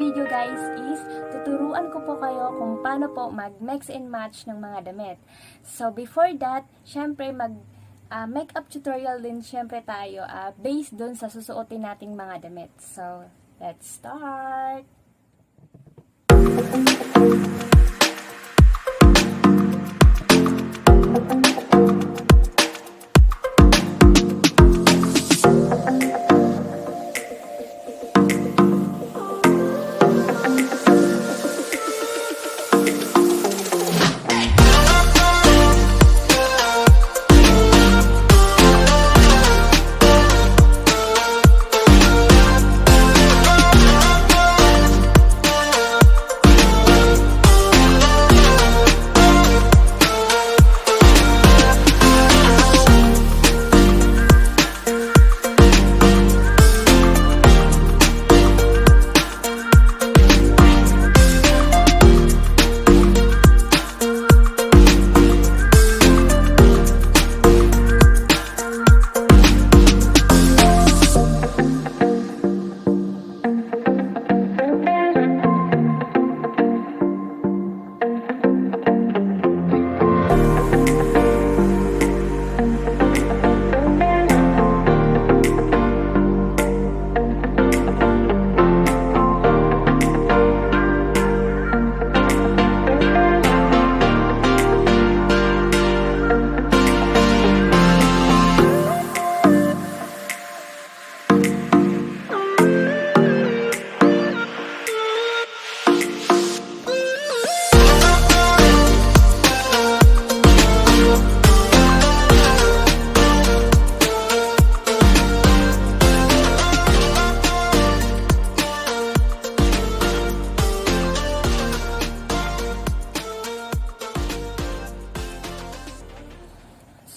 video guys is tuturuan ko po kayo kung paano po mag-mix and match ng mga damit. So before that, syempre makeup tutorial din syempre tayo based dun sa susuotin nating mga damit. So let's start!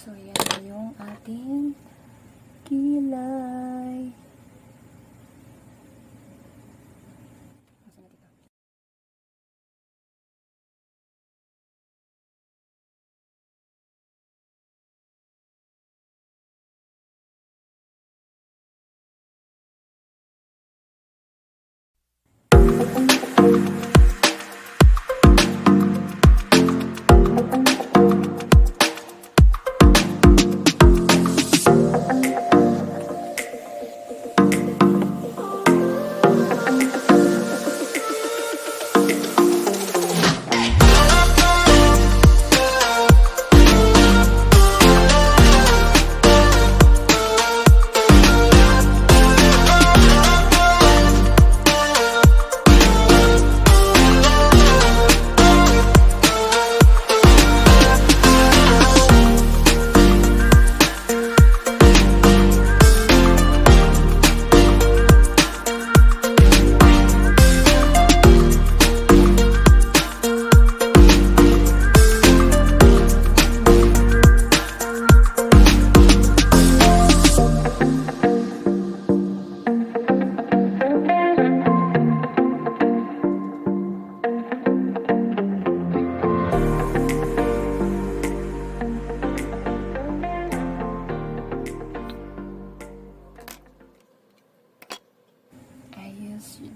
So, yan na yung ating kilay.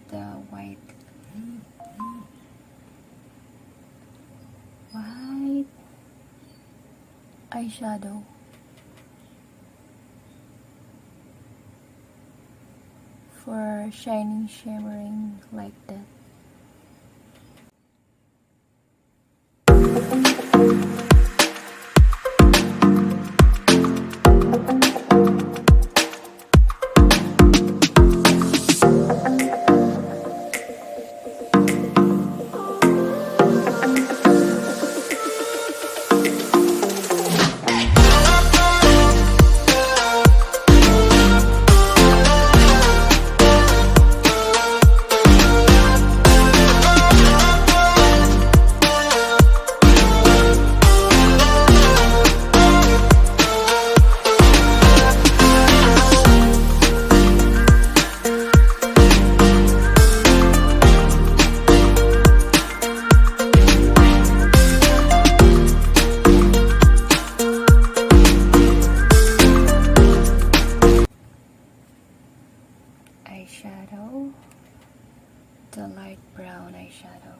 The white eyeshadow for shining, shimmering like that. light brown eyeshadow.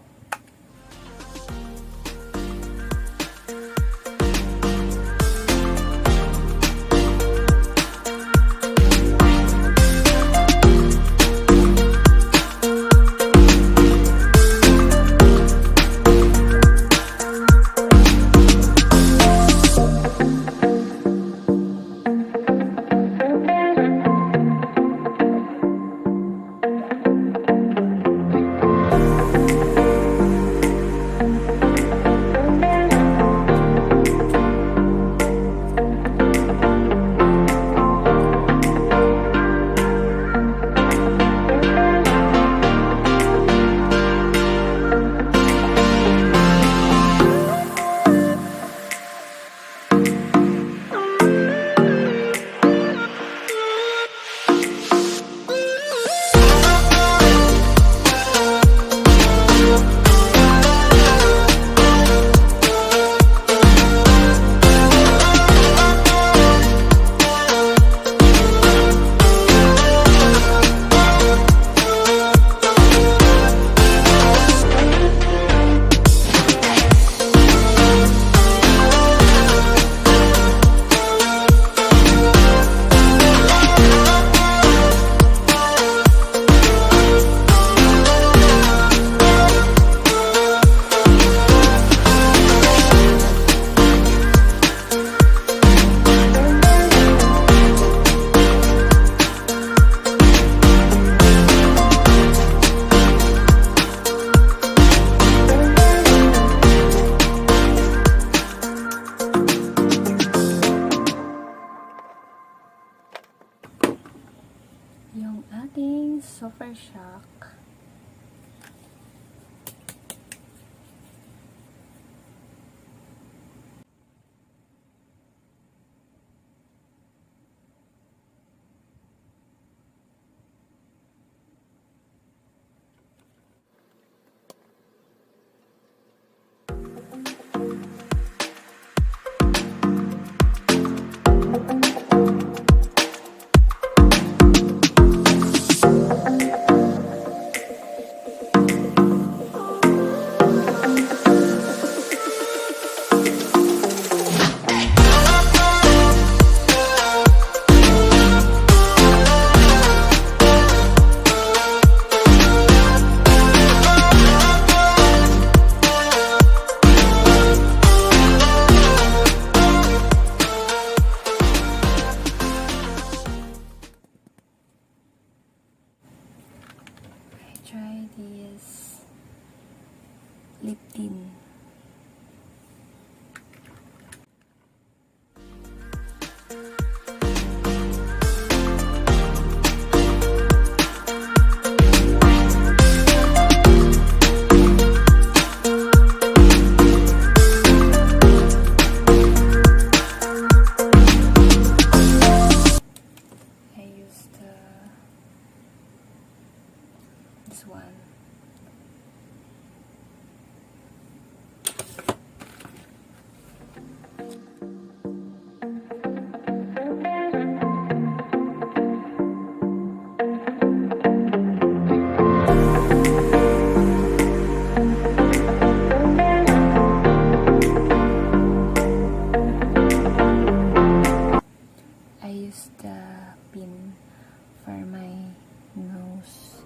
Yung ating Super Shock. Try this lip tint. This one. I used the pin for my nose.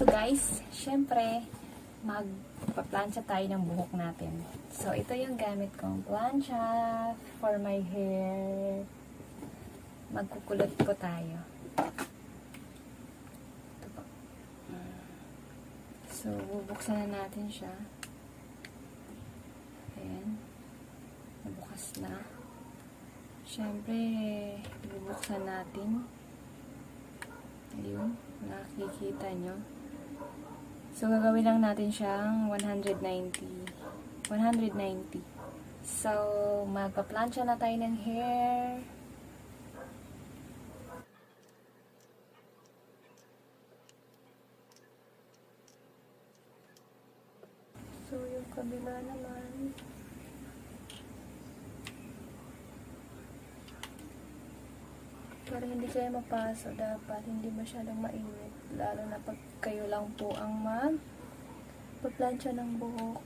So guys, syempre, magpa-plancha tayo ng buhok natin. So ito yung gamit kong plancha for my hair. Magkukulot po tayo. Ito po. So, bubuksan na natin siya. Ayan. Nabukas na. Syempre, bubuksan natin. Ayun, nakikita nyo. So, gagawin lang natin siyang 190. So, magpa-plancha na tayo ng hair. So, yung kabila naman. Para hindi kayo mapaso, dapat hindi masyadong mainit. Lalo na pag kayo lang po ang magpa-plancha ng buhok.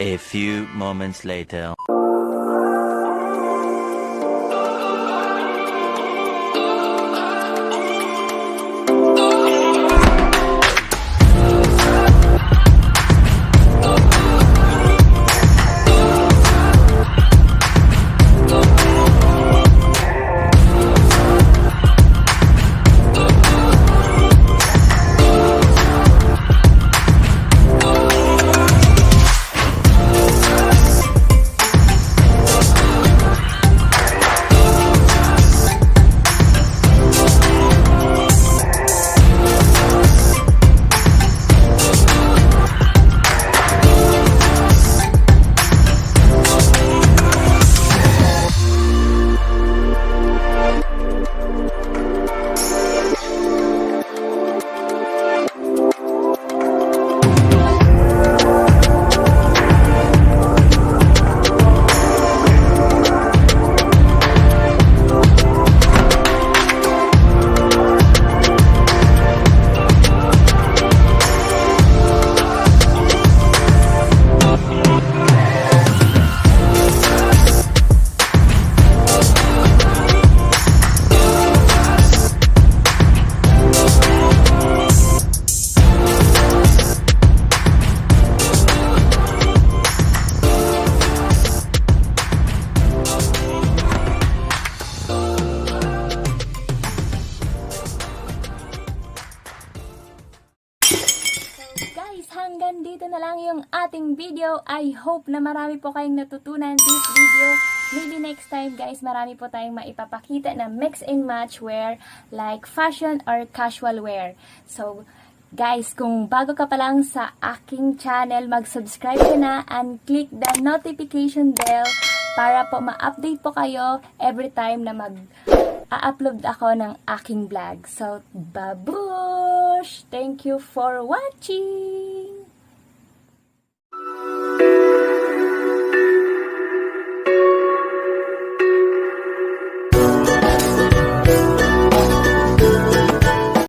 A few moments later. Hanggang dito na lang yung ating video. I hope na marami po kayong natutunan this video. maybe next time guys, marami po tayong maipapakita na mix and match wear like fashion or casual wear. So, guys, kung bago ka pa lang sa aking channel, mag-subscribe ka na and click the notification bell para po ma-update po kayo every time na mag-upload ako ng aking vlog. So, babush! Thank you for watching!